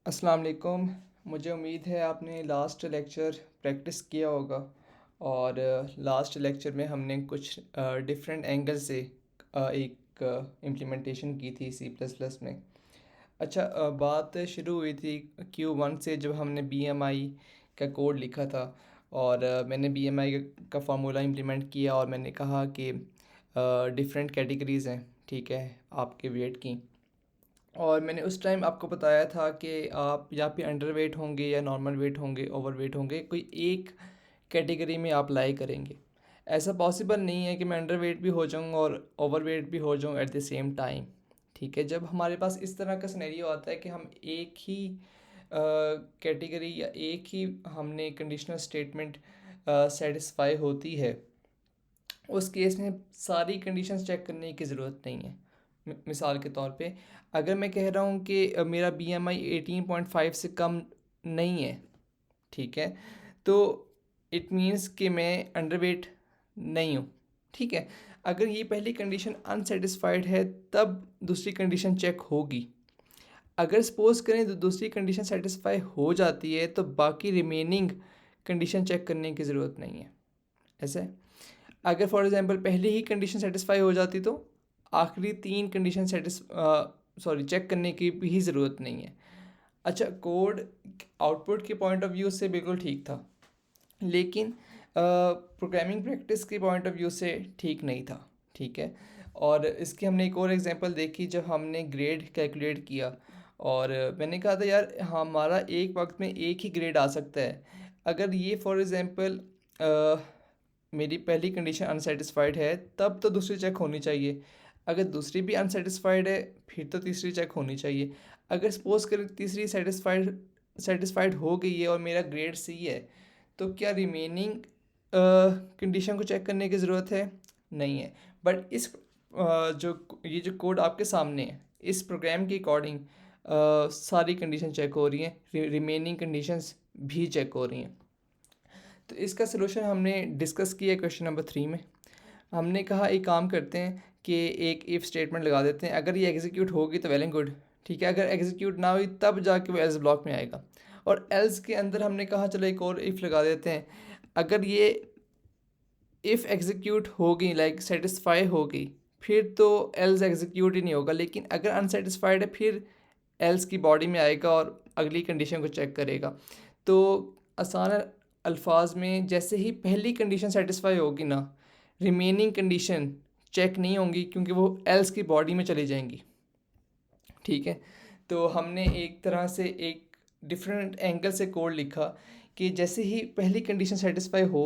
अस्सलाम वालेकुम। मुझे उम्मीद है आपने लास्ट लेक्चर प्रैक्टिस किया होगा और लास्ट लेक्चर में हमने कुछ डिफरेंट एंगल से एक इम्प्लीमेंटेशन की थी सी प्लस प्लस में। अच्छा, बात शुरू हुई थी Q1 से जब हमने BMI का कोड लिखा था और मैंने BMI का फार्मूला इम्प्लीमेंट किया और मैंने कहा कि डिफरेंट कैटेगरीज़ हैं, ठीक है, आपके वेट की। और मैंने उस टाइम आपको बताया था कि आप या पे अंडर वेट होंगे या नॉर्मल वेट होंगे, ओवर वेट होंगे, कोई एक कैटेगरी में आप लाई करेंगे। ऐसा पॉसिबल नहीं है कि मैं अंडर वेट भी हो जाऊँ और ओवर वेट भी हो जाऊँ एट द सेम टाइम। ठीक है, जब हमारे पास इस तरह का सिनेरियो आता है कि हम एक ही कैटेगरी या एक ही हमने कंडीशनल स्टेटमेंट सेटिस्फाई होती है, उस केस में सारी कंडीशंस चेक करने की ज़रूरत नहीं है। मिसाल के तौर पे अगर मैं कह रहा हूँ कि मेरा BMI 18.5 से कम नहीं है, ठीक है, तो इट मीन्स कि मैं अंडरवेट नहीं हूँ। ठीक है, अगर ये पहली कंडीशन अनसेटिस्फाइड है तब दूसरी कंडीशन चेक होगी। अगर सपोज करें तो दूसरी कंडीशन सेटिस्फाई हो जाती है तो बाकी रिमेनिंग कंडीशन चेक करने की ज़रूरत नहीं है। ऐसे अगर फॉर एग्जांपल पहली ही कंडीशन सेटिस्फाई हो जाती तो आखिरी तीन कंडीशन चेक करने की भी ज़रूरत नहीं है। अच्छा, कोड आउटपुट के पॉइंट ऑफ व्यू से बिल्कुल ठीक था, लेकिन प्रोग्रामिंग प्रैक्टिस के पॉइंट ऑफ व्यू से ठीक नहीं था। ठीक है, और इसकी हमने एक और एग्जांपल देखी जब हमने ग्रेड कैलकुलेट किया और मैंने कहा था यार हमारा एक वक्त में एक ही ग्रेड आ सकता है। अगर ये फॉर एग्ज़ाम्पल मेरी पहली कंडीशन अनसेटिस्फाइड है तब तो दूसरी चेक होनी चाहिए। अगर दूसरी भी अनसेटिस्फाइड है फिर तो तीसरी चेक होनी चाहिए। अगर सपोज करें तीसरी सेटिस्फाइड सेटिस्फाइड हो गई है और मेरा ग्रेड सी है, तो क्या रिमेनिंग कंडीशन को चेक करने की ज़रूरत है? नहीं है। बट इस जो ये जो कोड आपके सामने है, इस प्रोग्राम के अकॉर्डिंग सारी कंडीशन चेक हो रही हैं, रिमेनिंग कंडीशंस भी चेक हो रही हैं। तो इसका सलूशन हमने डिस्कस किया क्वेश्चन नंबर 3 में। हमने कहा एक काम करते हैं कि एक इफ़ स्टेटमेंट लगा देते हैं, अगर ये एग्जीक्यूट होगी तो वेल एंड गुड, ठीक है, अगर एग्जीक्यूट ना हुई तब जाके वो एल्स ब्लॉक में आएगा। और एल्स के अंदर हमने कहा चलो एक और इफ़ लगा देते हैं, अगर ये इफ़ एग्जीक्यूट होगी लाइक सेटिस्फाई होगी फिर तो एल्स एग्जीक्यूट ही नहीं होगा, लेकिन अगर अनसेटिस्फाइड है फिर एल्स की बॉडी में आएगा और अगली कंडीशन को चेक करेगा। तो आसान अल्फाज में जैसे ही पहली कंडीशन सेटिस्फाई होगी ना, रिमेनिंग कंडीशन चेक नहीं होंगी क्योंकि वो एल्स की बॉडी में चली जाएंगी। ठीक है, तो हमने एक तरह से एक डिफरेंट एंगल से कोड लिखा कि जैसे ही पहली कंडीशन सेटिस्फाई हो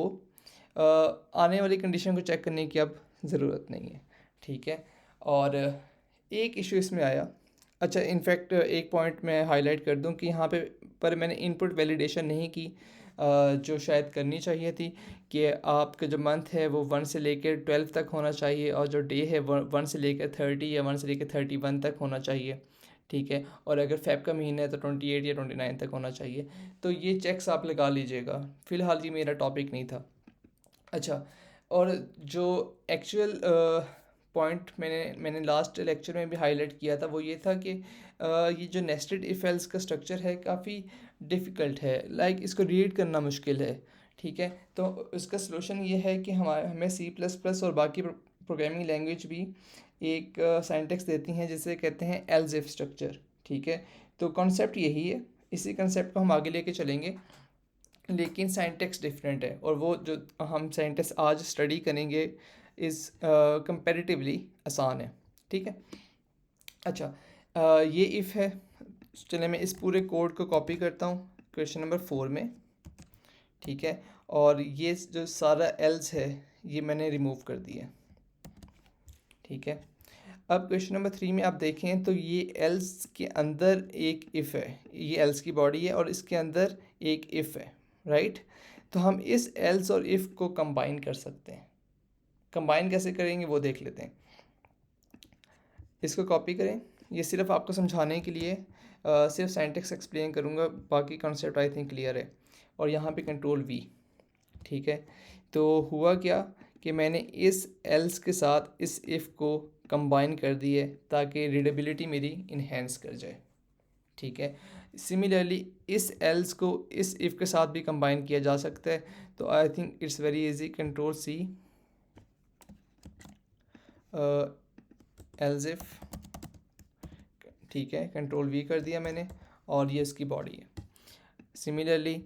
आने वाली कंडीशन को चेक करने की अब ज़रूरत नहीं है। ठीक है, और एक इशू इसमें आया। अच्छा, इनफैक्ट एक पॉइंट मैं हाईलाइट कर दूं कि यहाँ पे पर मैंने इनपुट वैलिडेशन नहीं की जो शायद करनी चाहिए थी, कि आपका जो मंथ है वो 1 से लेकर 12 तक होना चाहिए और जो डे है 1 से लेकर 30 या 1 से लेकर 31 तक होना चाहिए। ठीक है, और अगर फेब का महीना है तो 28 या 29 तक होना चाहिए। तो ये चेक्स आप लगा लीजिएगा, फ़िलहाल ये मेरा टॉपिक नहीं था। अच्छा, और जो एक्चुअल पॉइंट मैंने लास्ट लेक्चर में भी हाईलाइट किया था वो ये था कि ये जो नेस्टेड इफ एल्स का स्ट्रक्चर है काफ़ी डिफ़िकल्ट है, लाइक इसको रीड करना मुश्किल है। ठीक है, तो इसका सलूशन ये है कि हमें सी प्लस प्लस और बाकी प्रोग्रामिंग लैंग्वेज भी एक सिंटैक्स देती हैं जिसे कहते हैं एल्स इफ स्ट्रक्चर। ठीक है, तो कॉन्सेप्ट यही है, इसी कंसेप्ट को हम आगे लेके चलेंगे, लेकिन सिंटैक्स डिफरेंट है और वो जो हम सिंटैक्स आज स्टडी करेंगे इज़ कंपैरेटिवली आसान है। ठीक है, अच्छा, ये इफ़ है। चलिए मैं इस पूरे कोड को कॉपी करता हूँ क्वेश्चन नंबर 4 में। ठीक है, और ये जो सारा एल्स है ये मैंने रिमूव कर दिया। ठीक है, अब क्वेश्चन नंबर 3 में आप देखें तो ये एल्स के अंदर एक इफ़ है, ये एल्स की बॉडी है और इसके अंदर एक इफ़ है, राइट। तो हम इस एल्स और इफ़ को कंबाइन कर सकते हैं। कंबाइन कैसे करेंगे वो देख लेते हैं। इसको कॉपी करें, ये सिर्फ आपको समझाने के लिए सिर्फ सिंटैक्स एक्सप्लेन करूँगा, बाकी कॉन्सेप्ट आई थिंक क्लियर है। और यहाँ पे कंट्रोल वी। ठीक है, तो हुआ क्या कि मैंने इस एल्स के साथ इस इफ़ को कंबाइन कर दिए ताकि रीडेबिलिटी मेरी इन्हेंस कर जाए। ठीक है। सिमिलरली इस एल्स को इस इफ़ के साथ भी कंबाइन किया जा सकता है, तो I think it's very easy. Control C, else if, ठीक है, कंट्रोल वी कर दिया मैंने, और ये इसकी बॉडी है। सिमिलरली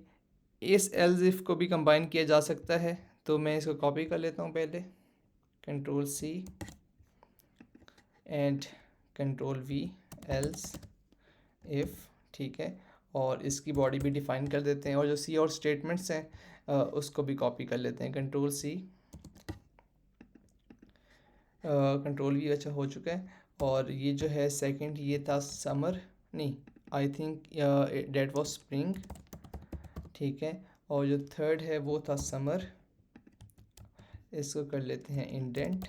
इस एल्स इफ को भी कंबाइन किया जा सकता है, तो मैं इसको कॉपी कर लेता हूँ पहले, control C and control V, else if, ठीक है, और इसकी बॉडी भी डिफाइन कर देते हैं, और जो सी और स्टेटमेंट्स हैं उसको भी कॉपी कर लेते हैं। कंट्रोल सी, कंट्रोल वी, अच्छा हो चुका है। और ये जो है सेकंड, ये था समर, नहीं, I think that was spring, ठीक है। और जो थर्ड है वो था समर, इसको कर लेते हैं इंडेंट,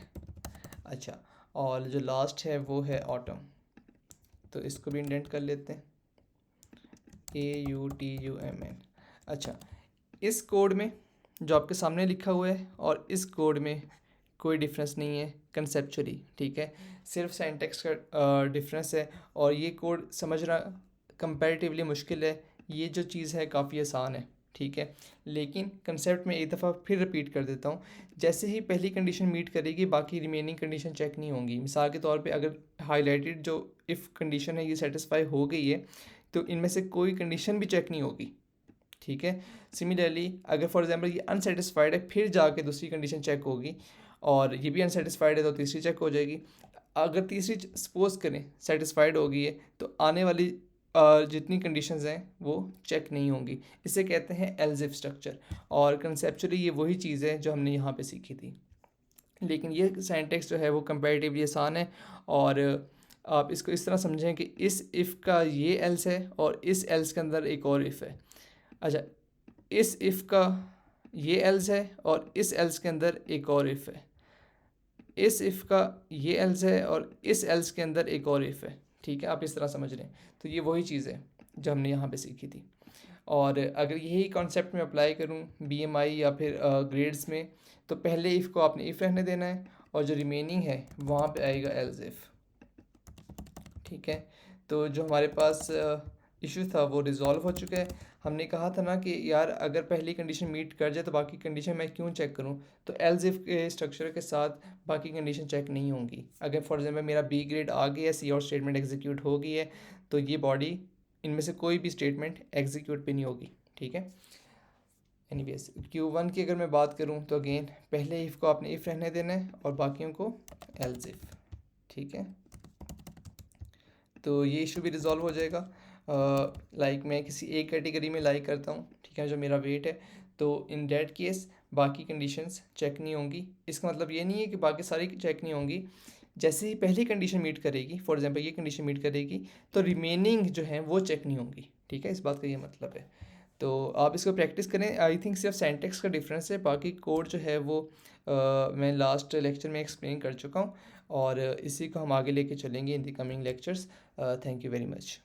अच्छा। और जो लास्ट है वो है ऑटम, तो इसको भी इंडेंट कर लेते हैं, AUTUMN। अच्छा, इस कोड में जो आपके सामने लिखा हुआ है और इस कोड में कोई डिफरेंस नहीं है कंसेप्चुअली, ठीक है, सिर्फ सिंटैक्स का डिफरेंस है, और ये कोड समझना कंपैरेटिवली मुश्किल है। ये जो चीज़ है काफ़ी आसान है, ठीक है। लेकिन कंसेप्ट में एक दफ़ा फिर रिपीट कर देता हूँ, जैसे ही पहली कंडीशन मीट करेगी बाकी रिमेनिंग कंडीशन चेक नहीं होंगी। मिसाल के तौर पे अगर हाईलाइटेड जो इफ़ कंडीशन है ये सेटिस्फाई हो गई है, तो इनमें से कोई कंडीशन भी चेक नहीं होगी, ठीक है। सिमिलरली अगर फॉर एग्जांपल ये अनसेटिस्फाइड है, फिर जाके दूसरी कंडीशन चेक होगी, और ये भी अनसेटिस्फाइड है तो तीसरी चेक हो जाएगी। अगर तीसरी सपोज करें सेटिस्फाइड हो गई है, तो आने वाली जितनी कंडीशंस हैं वो चेक नहीं होंगी। इसे कहते हैं एल्स इफ स्ट्रक्चर, और कंसेप्चुअली ये वही चीज़ है जो हमने यहाँ पे सीखी थी। लेकिन ये सिंटैक्स जो है वो कंपैरेटिवली आसान है, और आप इसको इस तरह समझें कि इस इफ़ का ये एल्स है और इस एल्स के अंदर एक और इफ़ है। अच्छा, इस इफ़ का ये एल्स है और इस एल्स के अंदर एक और इफ़ है, इस इफ़ का ये एल्स है और इस एल्स के अंदर एक और इफ़ है, ठीक है। आप इस तरह समझ लें, तो ये वही चीज़ है जो हमने यहाँ पे सीखी थी। और अगर यही कॉन्सेप्ट में अप्लाई करूँ BMI या फिर ग्रेड्स में, तो पहले इफ़ को आपने इफ़ रहने देना है, और जो रिमेनिंग है वहाँ पे आएगा एल्स इफ़, ठीक है। तो जो हमारे पास इशू था वो रिज़ॉल्व हो चुका है। हमने कहा था ना कि यार अगर पहली कंडीशन मीट कर जाए तो बाकी कंडीशन मैं क्यों चेक करूं, तो एल्स इफ के स्ट्रक्चर के साथ बाकी कंडीशन चेक नहीं होंगी। अगर फॉर एग्जांपल मेरा बी ग्रेड आ गया है, सी और स्टेटमेंट एग्जीक्यूट हो गई है, तो ये बॉडी इनमें से कोई भी स्टेटमेंट एग्जीक्यूट भी नहीं होगी, ठीक है। एनीवेज Q1 की अगर मैं बात करूं, तो अगेन पहले इफ़ को आपने इफ़ रहने देना है और बाकियों को एल्स इफ, ठीक है। तो ये इशू भी रिज़ॉल्व हो जाएगा। लाइक मैं किसी एक कैटेगरी में लाइक करता हूँ, ठीक है, जो मेरा वेट है, तो इन दैट केस बाकी कंडीशंस चेक नहीं होंगी। इसका मतलब ये नहीं है कि बाकी सारी चेक नहीं होंगी। जैसे ही पहली कंडीशन मीट करेगी, फॉर एग्जांपल ये कंडीशन मीट करेगी, तो रिमेनिंग जो है वो चेक नहीं होंगी, ठीक है। इस बात का ये मतलब है। तो आप इसको प्रैक्टिस करें। आई थिंक सिर्फ सिंटैक्स का डिफरेंस है, बाकी कोड जो है वो मैं लास्ट लेक्चर में एक्सप्लेन कर चुका हूँ, और इसी को हम आगे लेके चलेंगे in the coming lectures. Thank you very much.